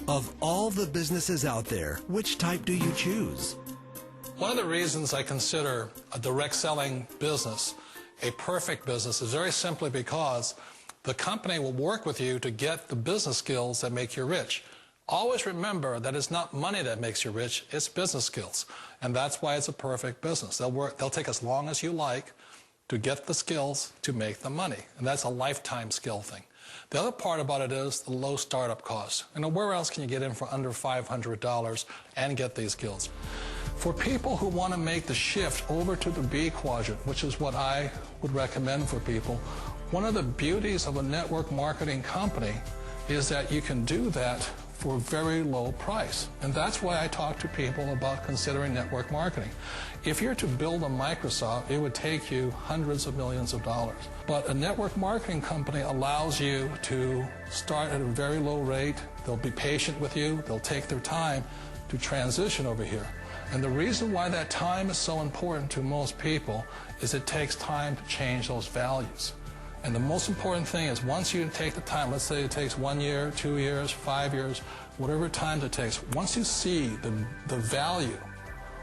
Of all the businesses out there, which type do you choose? One of the reasons I consider a direct selling business a perfect business is very simply because the company will work with you to get the business skills that make you rich. Always remember that it's not money that makes you rich, it's business skills. And that's why it's a perfect business. They'll take as long as you like to get the skills to make the money. And that's a lifetime skill thing. The other part about it is the low startup cost. Where else can you get in for under $500 and get these skills? For people who want to make the shift over to the B quadrant, which is what I would recommend for people, one of the beauties of a network marketing company is that you can do that for a very low price. And that's why I talk to people about considering network marketing. If you're to build a Microsoft, it would take you hundreds of millions of dollars. But a network marketing company allows you to start at a very low rate. They'll be patient with you. They'll take their time to transition over here. And the reason why that time is so important to most people is it takes time to change those values. And the most important thing is once you take the time, let's say it takes 1 year, 2 years, 5 years, whatever time it takes, once you see the value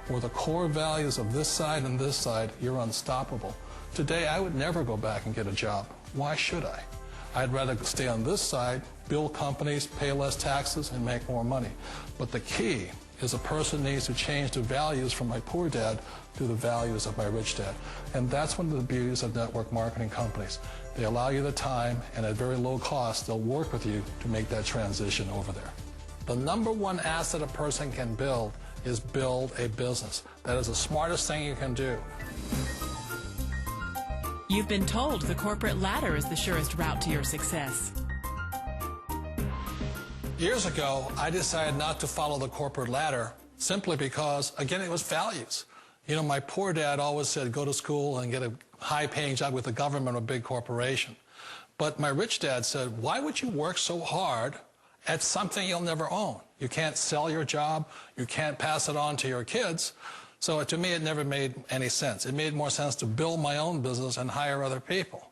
or the core values of this side and this side, you're unstoppable. Today, I would never go back and get a job. Why should I? I'd rather stay on this side, build companies, pay less taxes, and make more money. But the key is a person needs to change the values from my poor dad to the values of my rich dad. And that's one of the beauties of network marketing companies. They allow you the time, and at very low cost, they'll work with you to make that transition over there. The number one asset a person can build is build a business. That is the smartest thing you can do. You've been told the corporate ladder is the surest route to your success. Years ago, I decided not to follow the corporate ladder simply because, again, it was values. You know, my poor dad always said, go to school and get a high-paying job with the government or a big corporation. But my rich dad said, why would you work so hard at something you'll never own? You can't sell your job. You can't pass it on to your kids. So to me, it never made any sense. It made more sense to build my own business and hire other people.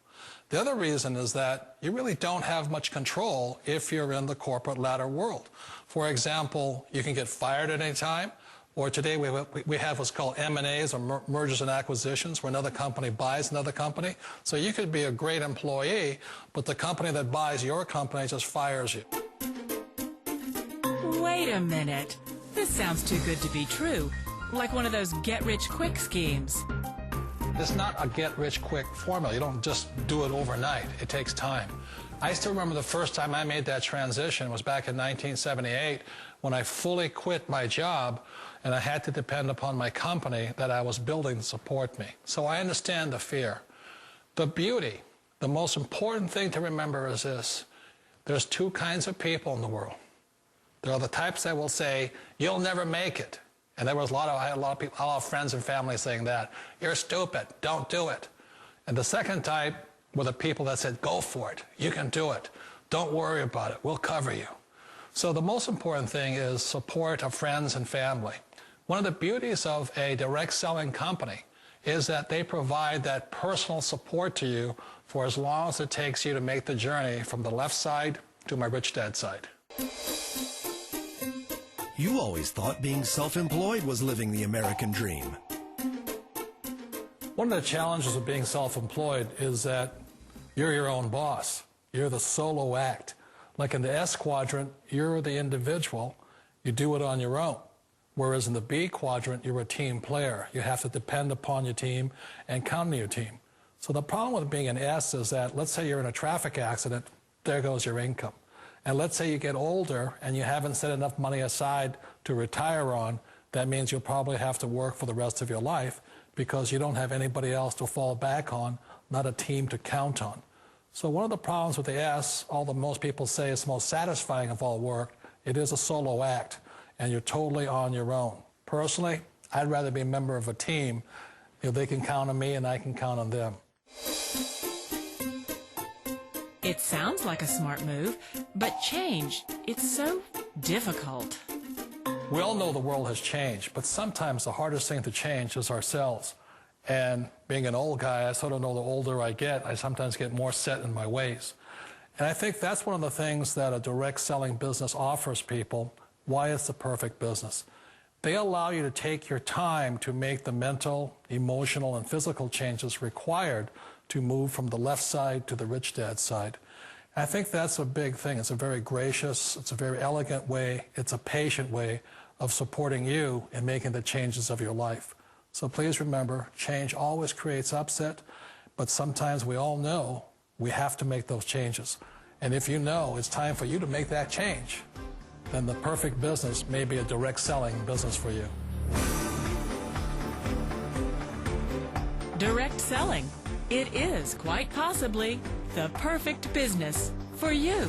The other reason is that you really don't have much control if you're in the corporate ladder world. For example, you can get fired at any time, or today we have what's called M&As, or mergers and acquisitions, where another company buys another company. So you could be a great employee, but the company that buys your company just fires you. Wait a minute. This sounds too good to be true. Like one of those get-rich-quick schemes. It's not a get-rich-quick formula. You don't just do it overnight. It takes time. I still remember the first time I made that transition was back in 1978 when I fully quit my job and I had to depend upon my company that I was building to support me. So I understand the fear. The beauty, the most important thing to remember is this. There's two kinds of people in the world. There are the types that will say, you'll never make it. And there was I had a lot of people, a lot of friends and family saying that. You're stupid. Don't do it. And the second type were the people that said, go for it. You can do it. Don't worry about it. We'll cover you. So the most important thing is support of friends and family. One of the beauties of a direct selling company is that they provide that personal support to you for as long as it takes you to make the journey from the left side to my rich dad side. You always thought being self-employed was living the American dream. One of the challenges of being self-employed is that you're your own boss. You're the solo act. Like in the S quadrant, you're the individual. You do it on your own. Whereas in the B quadrant, you're a team player. You have to depend upon your team and count on your team. So the problem with being an S is that, let's say you're in a traffic accident, there goes your income. And let's say you get older and you haven't set enough money aside to retire on, that means you'll probably have to work for the rest of your life because you don't have anybody else to fall back on, not a team to count on. So one of the problems with the S, although most people say it's the most satisfying of all work, it is a solo act, and you're totally on your own. Personally, I'd rather be a member of a team. If they can count on me and I can count on them. It sounds like a smart move, but change, it's so difficult. We all know the world has changed, but sometimes the hardest thing to change is ourselves. And being an old guy, I sort of know the older I get, I sometimes get more set in my ways. And I think that's one of the things that a direct selling business offers people, why it's the perfect business. They allow you to take your time to make the mental, emotional, and physical changes required to move from the left side to the rich dad side. I think that's a big thing. It's a very gracious, it's a very elegant way, it's a patient way of supporting you in making the changes of your life. So please remember, change always creates upset, but sometimes we all know we have to make those changes. And if you know it's time for you to make that change, then the perfect business may be a direct selling business for you. Direct selling. It is quite possibly the perfect business for you.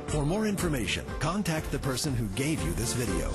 For more information, contact the person who gave you this video.